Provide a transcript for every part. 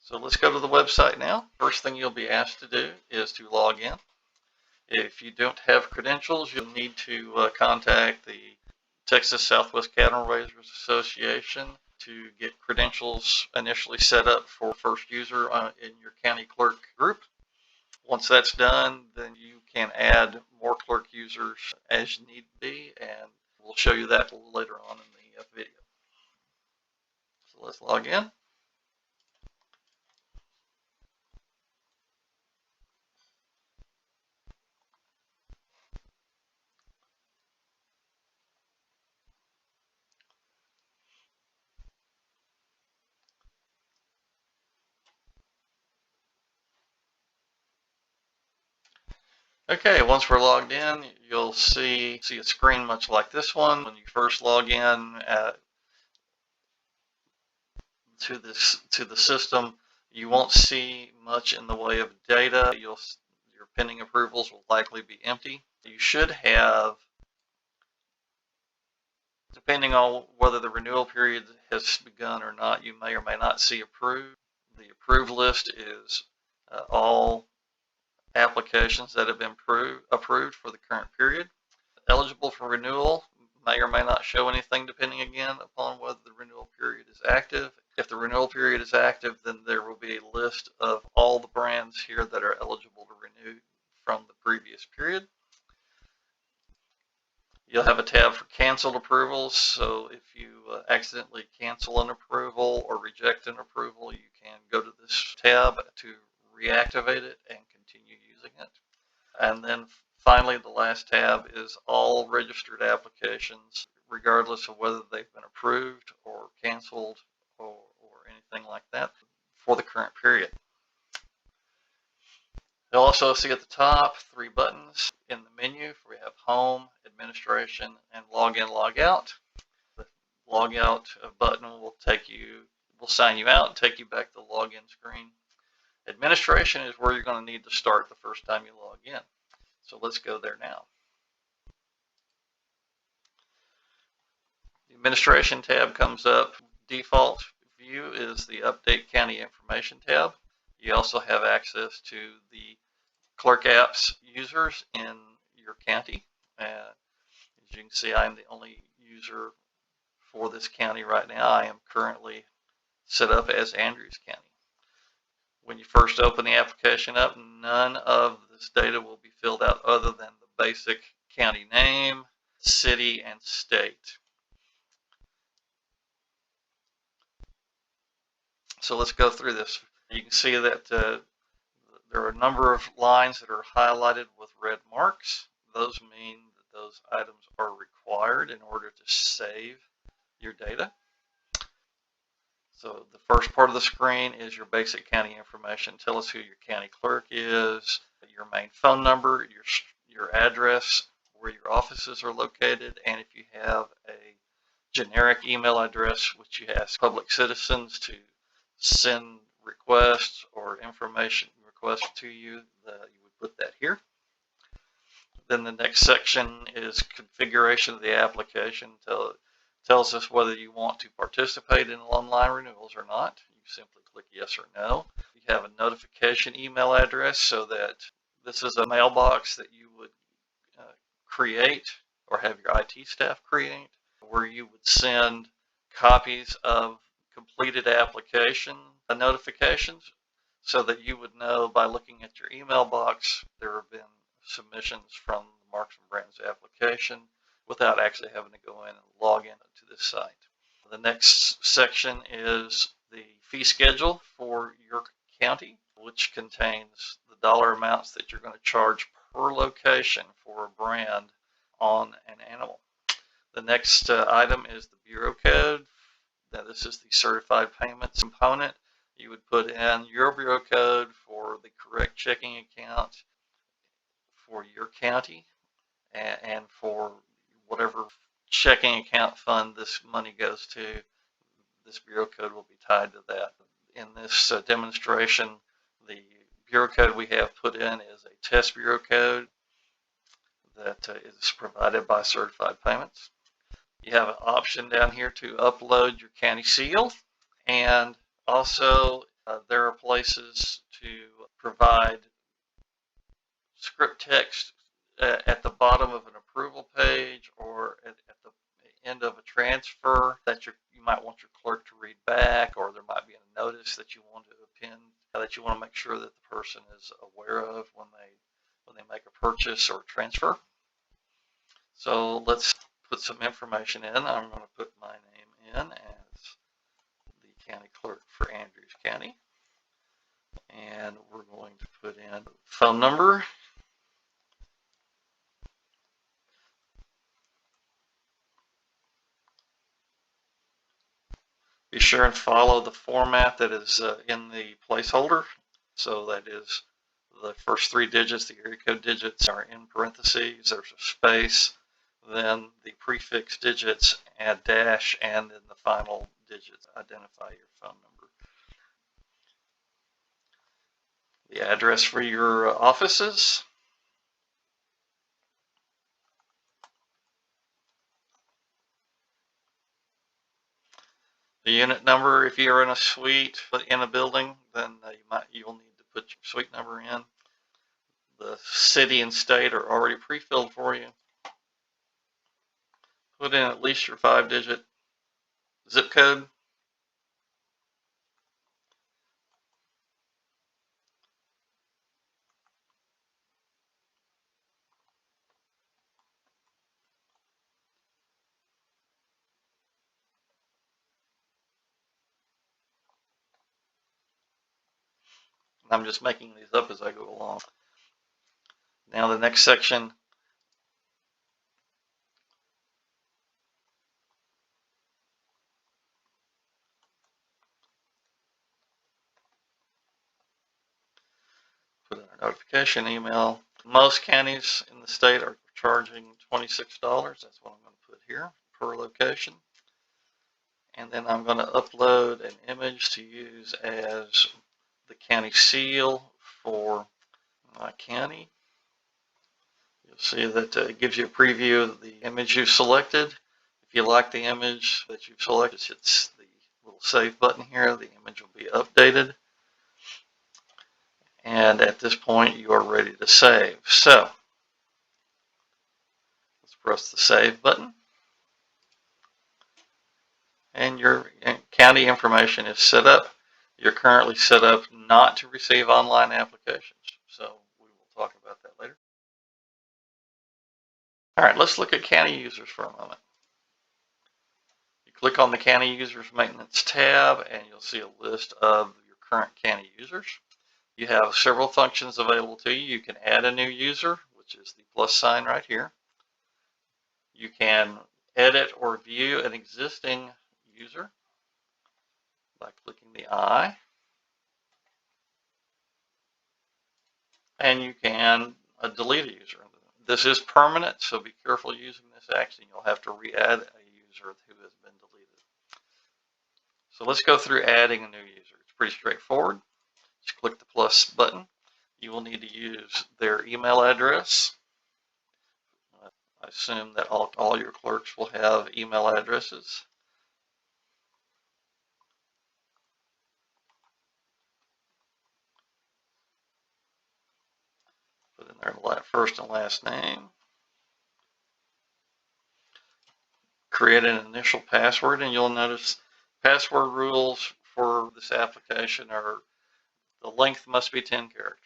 So let's go to the website now. First thing you'll be asked to do is to log in. If you don't have credentials, you'll need to contact the Texas Southwest Cattle Raisers Association to get credentials initially set up for first user in your county clerk group. Once that's done, then you can add more clerk users as need be, and we'll show you that a little later on in the video. So let's log in. Okay, once we're logged in, you'll see a screen much like this one. When you first log in to the system, you won't see much in the way of data. Your pending approvals will likely be empty. You should have, depending on whether the renewal period has begun or not, you may or may not see approved. The approved list is all applications that have been approved for the current period. Eligible for renewal may or may not show anything depending again upon whether the renewal period is active. If the renewal period is active, then there will be a list of all the brands here that are eligible to renew from the previous period. You'll have a tab for canceled approvals, so if you accidentally cancel an approval or reject an approval, you can go to this tab to reactivate it and continue using it. And then finally, the last tab is all registered applications, regardless of whether they've been approved or canceled or anything like that for the current period. You'll also see at the top 3 buttons in the menu. We have Home, Administration, and Login, Logout. The Logout button will sign you out and take you back to the login screen. Administration is where you're going to need to start the first time you log in. So let's go there now. The Administration tab comes up. Default view is the Update County Information tab. You also have access to the Clerk Apps users in your county. As you can see, I'm the only user for this county right now. I am currently set up as Andrews County. When you first open the application up, none of this data will be filled out other than the basic county name, city, and state. So let's go through this. You can see that there are a number of lines that are highlighted with red marks. Those mean that those items are required in order to save your data. So the first part of the screen is your basic county information. Tell us who your county clerk is, your main phone number, your address, where your offices are located, and if you have a generic email address which you ask public citizens to send requests or information requests to you, you would put that here. Then the next section is configuration of the application. Tells us whether you want to participate in online renewals or not. You simply click yes or no. You have a notification email address, so that this is a mailbox that you would create or have your IT staff create, where you would send copies of completed application notifications, so that you would know by looking at your email box there have been submissions from the Marks and Brands application without actually having to go in and log in to this site. The next section is the fee schedule for your county, which contains the dollar amounts that you're going to charge per location for a brand on an animal. The next item is the bureau code. Now this is the certified payments component. You would put in your bureau code for the correct checking account for your county and for whatever checking account fund this money goes to. This bureau code will be tied to that. In this demonstration, the bureau code we have put in is a test bureau code that is provided by Certified Payments. You have an option down here to upload your county seal, and also There are places to provide script text at the bottom of an approval page or at the end of a transfer that you might want your clerk to read back, or there might be a notice that you want to append that you want to make sure that the person is aware of when they make a purchase or transfer. So let's put some information in. I'm going to put my name in as the county clerk for Andrews County, and we're going to put in phone number. Be sure and follow the format that is in the placeholder. So that is the first 3 digits, the area code digits, are in parentheses. There's a space, then the prefix digits, add dash, and then the final digits identify your phone number. The address for your offices. The unit number, if you're in a suite in a building, then you'll need to put your suite number in. The city and state are already pre-filled for you. Put in at least your 5-digit zip code. I'm just making these up as I go along. Now the next section, put in a notification email. Most counties in the state are charging $26. That's what I'm going to put here per location. And then I'm going to upload an image to use as the county seal for my county. You'll see that it gives you a preview of the image you've selected. If you like the image that you've selected, it's the little save button here. The image will be updated. And at this point, you are ready to save. So let's press the save button. And your county information is set up. You're currently set up not to receive online applications. So we will talk about that later. All right, let's look at county users for a moment. You click on the county users maintenance tab and you'll see a list of your current county users. You have several functions available to you. You can add a new user, which is the plus sign right here. You can edit or view an existing user by clicking the I. And you can delete a user. This is permanent, so be careful using this action. You'll have to re-add a user who has been deleted. So let's go through adding a new user. It's pretty straightforward. Just click the plus button. You will need to use their email address. I assume that all your clerks will have email addresses. Put in their first and last name. Create an initial password, and you'll notice password rules for this application are the length must be 10 characters.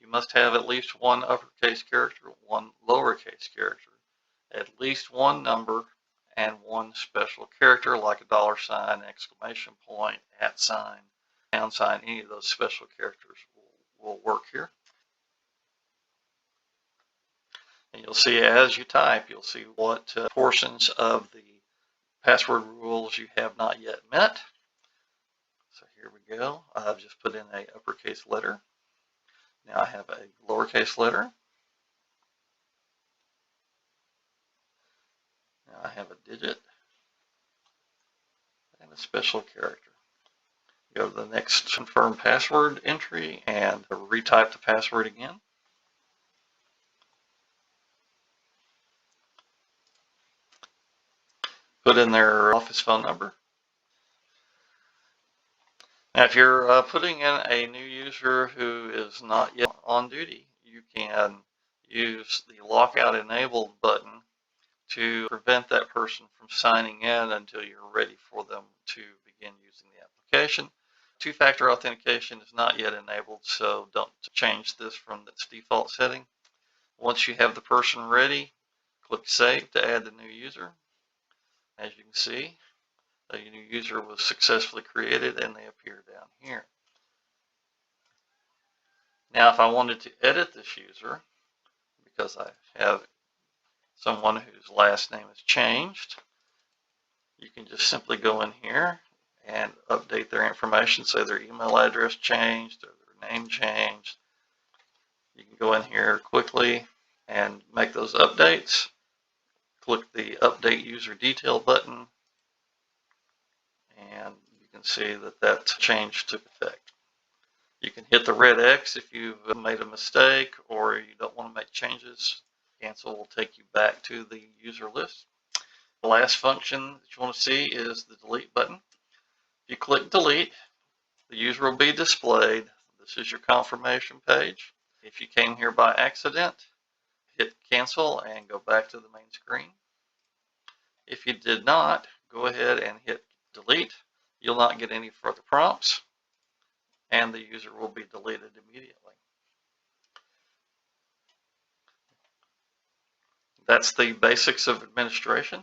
You must have at least one uppercase character, one lowercase character, at least one number, and one special character like a $, exclamation point, @ pound sign. Any of those special characters will work here. And you'll see as you type, you'll see what portions of the password rules you have not yet met. So here we go. I've just put in an uppercase letter. Now I have a lowercase letter. Now I have a digit and a special character. Go to the next confirm password entry and retype the password again. Put in their office phone number. Now, if you're putting in a new user who is not yet on duty, you can use the lockout enabled button to prevent that person from signing in until you're ready for them to begin using the application. Two-factor authentication is not yet enabled, so don't change this from its default setting. Once you have the person ready, click Save to add the new user. As you can see, a new user was successfully created and they appear down here. Now, if I wanted to edit this user, because I have someone whose last name is changed, you can just simply go in here and update their information, say their email address changed or their name changed. You can go in here quickly and make those updates. Click the Update User Detail button, and you can see that that change took effect. You can hit the red X if you've made a mistake or you don't want to make changes. Cancel will take you back to the user list. The last function that you want to see is the delete button. If you click delete, the user will be displayed. This is your confirmation page. If you came here by accident, hit cancel and go back to the main screen. If you did not, go ahead and hit delete. You'll not get any further prompts, and the user will be deleted immediately. That's the basics of administration.